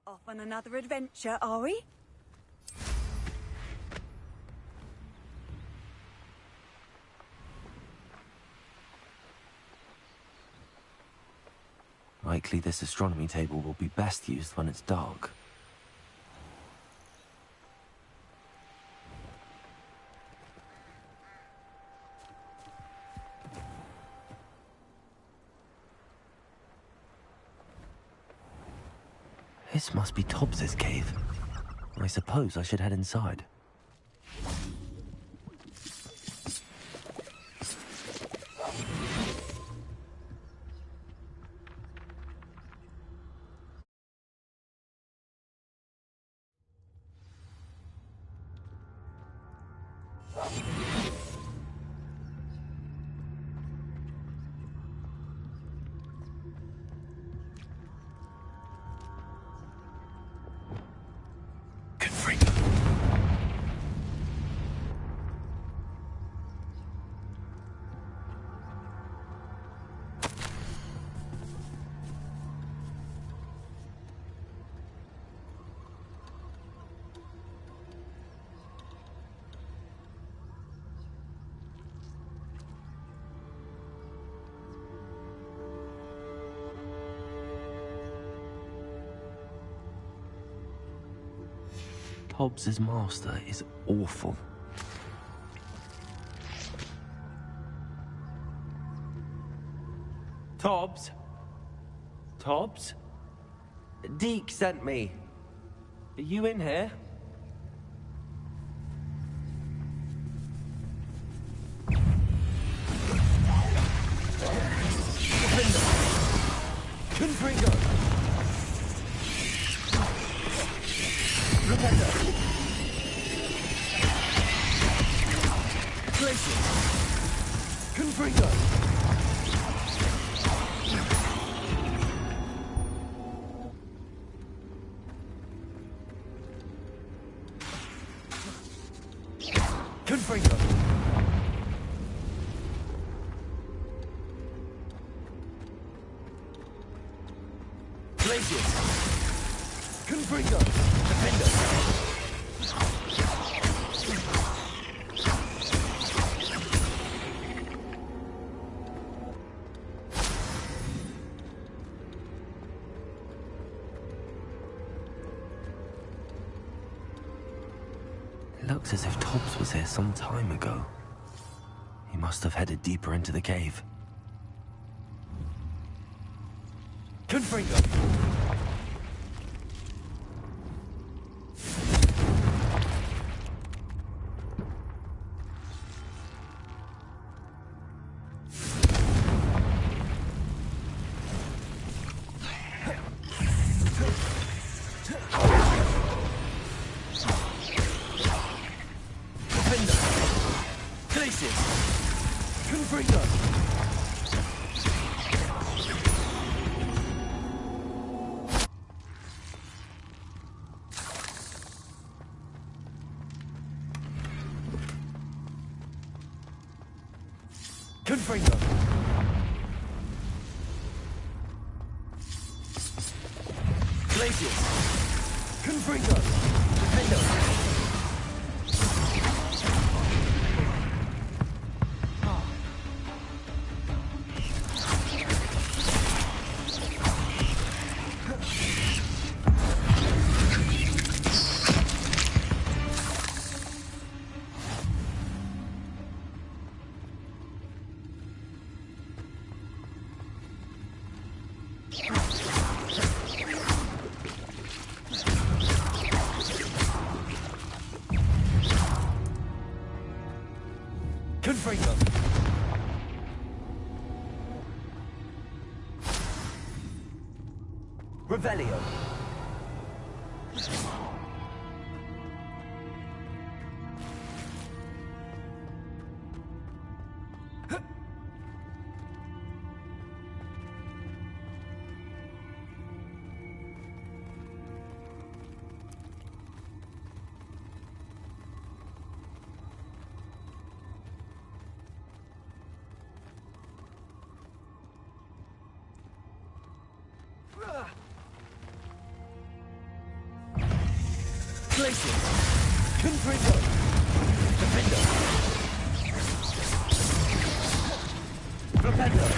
Off on another adventure, are we? Likely this astronomy table will be best used when it's dark. This must be Tobbs's cave. I suppose I should head inside. Tobbs's master is awful. Tobbs? Tobbs? Deke sent me. Are you in here? Confringo! Repender! Glacier! Confringo! Confringo! Glacier! Confringo! Defender! Looks as if Tobbs was here some time ago. He must have headed deeper into the cave. Confringo! Confringo! Glacier! Confringo! Defender! Confringo! Revelio! Places! Confringo! Defender! Propender!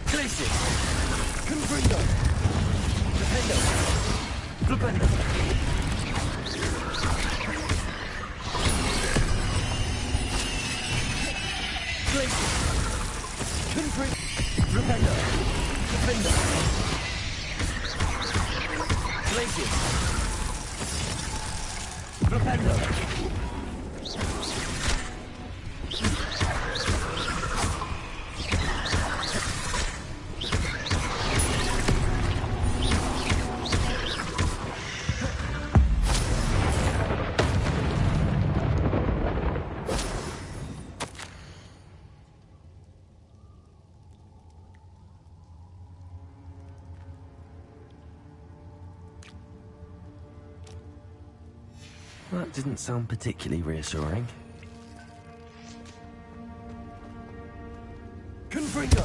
Places! Confringo! Defender! Propender! Places! Confringo! Propender! Defender! Places! Propender! That didn't sound particularly reassuring. Confringo!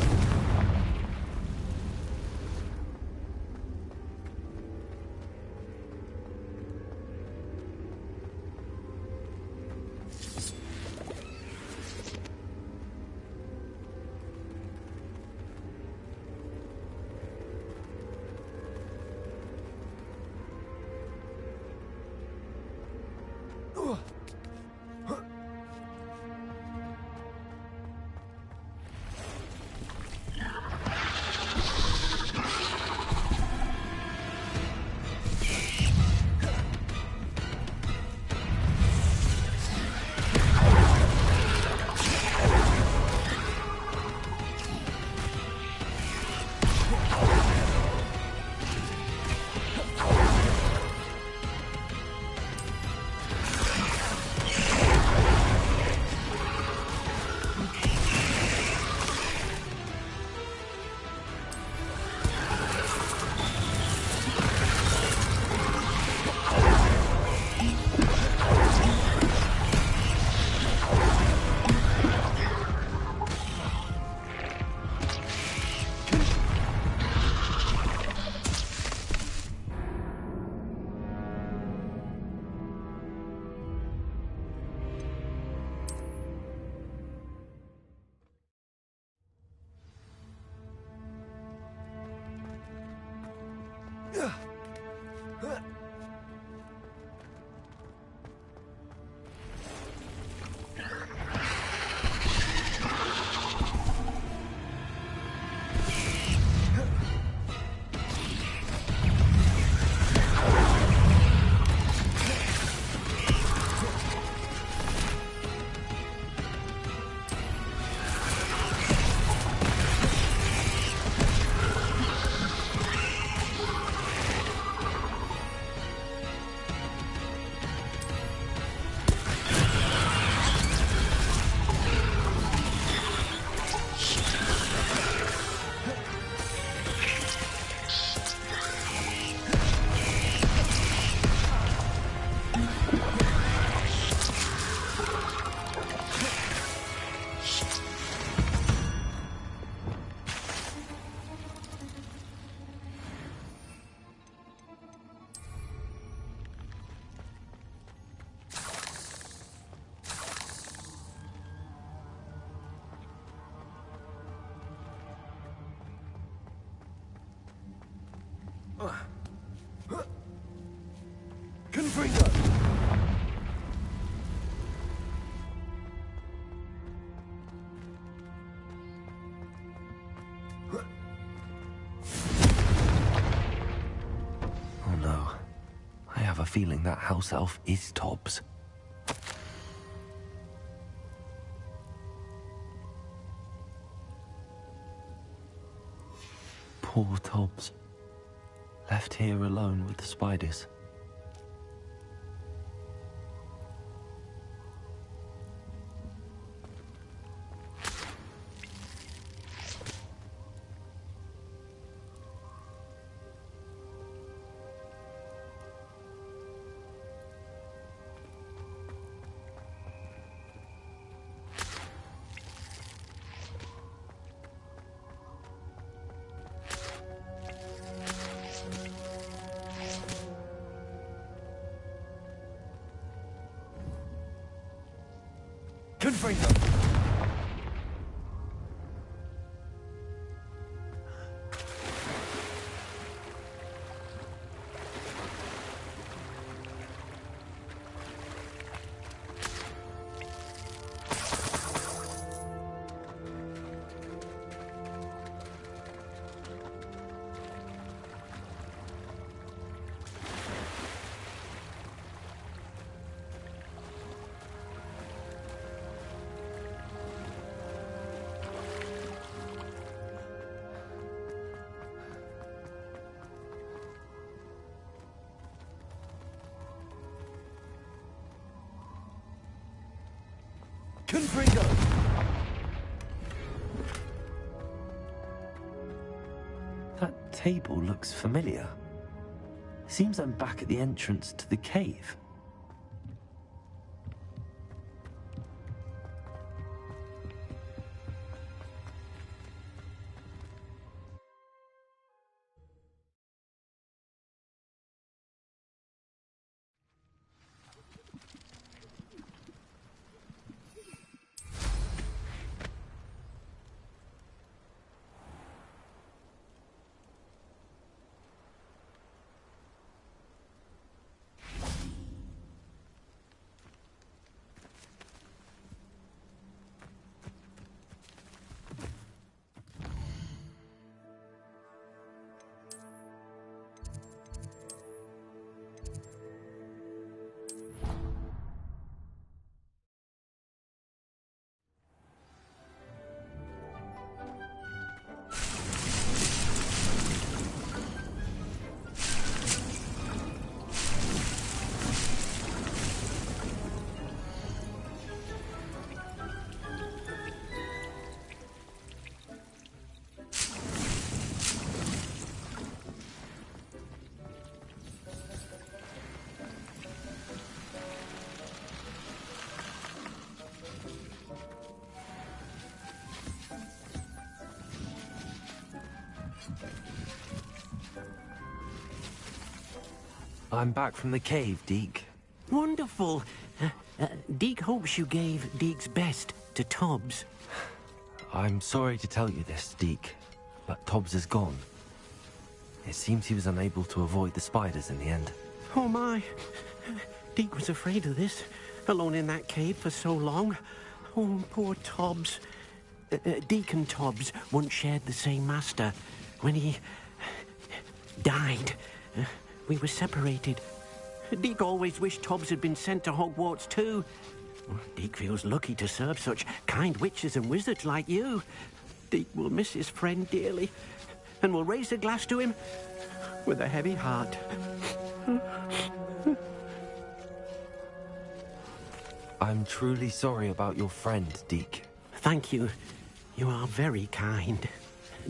Confringo! Oh no. I have a feeling that house elf is Tobbs. Poor Tobbs. Left here alone with the spiders. Confringo! Confringo! That table looks familiar. Seems I'm back at the entrance to the cave. I'm back from the cave, Deke. Wonderful. Deke hopes you gave Deke's best to Tobbs. I'm sorry to tell you this, Deke, but Tobbs is gone. It seems he was unable to avoid the spiders in the end. Oh my. Deke was afraid of this, alone in that cave for so long. Oh, poor Tobbs. Deke and Tobbs once shared the same master. When he died, we were separated. Deke always wished Tobbs had been sent to Hogwarts too. Deke feels lucky to serve such kind witches and wizards like you. Deke will miss his friend dearly, and will raise a glass to him with a heavy heart. I'm truly sorry about your friend, Deke. Thank you. You are very kind.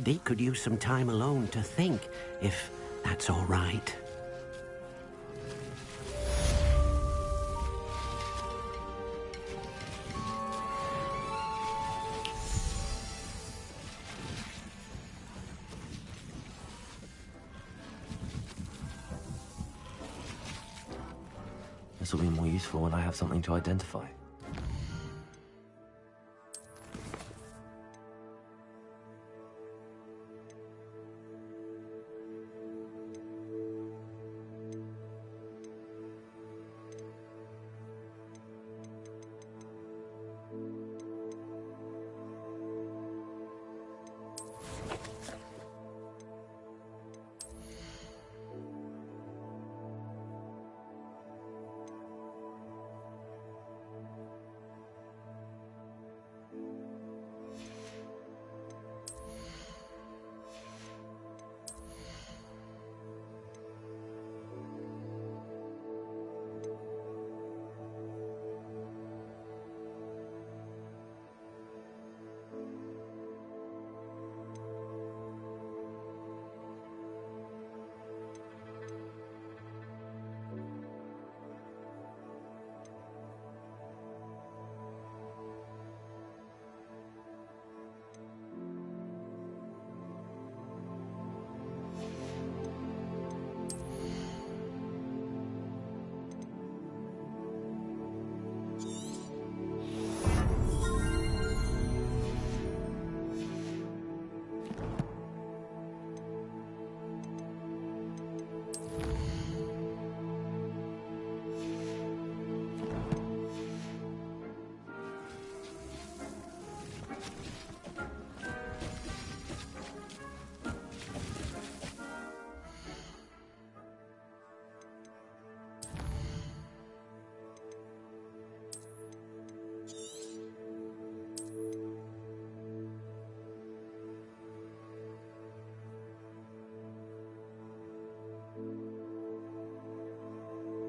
Deke could use some time alone to think, if that's all right. This will be more useful when I have something to identify.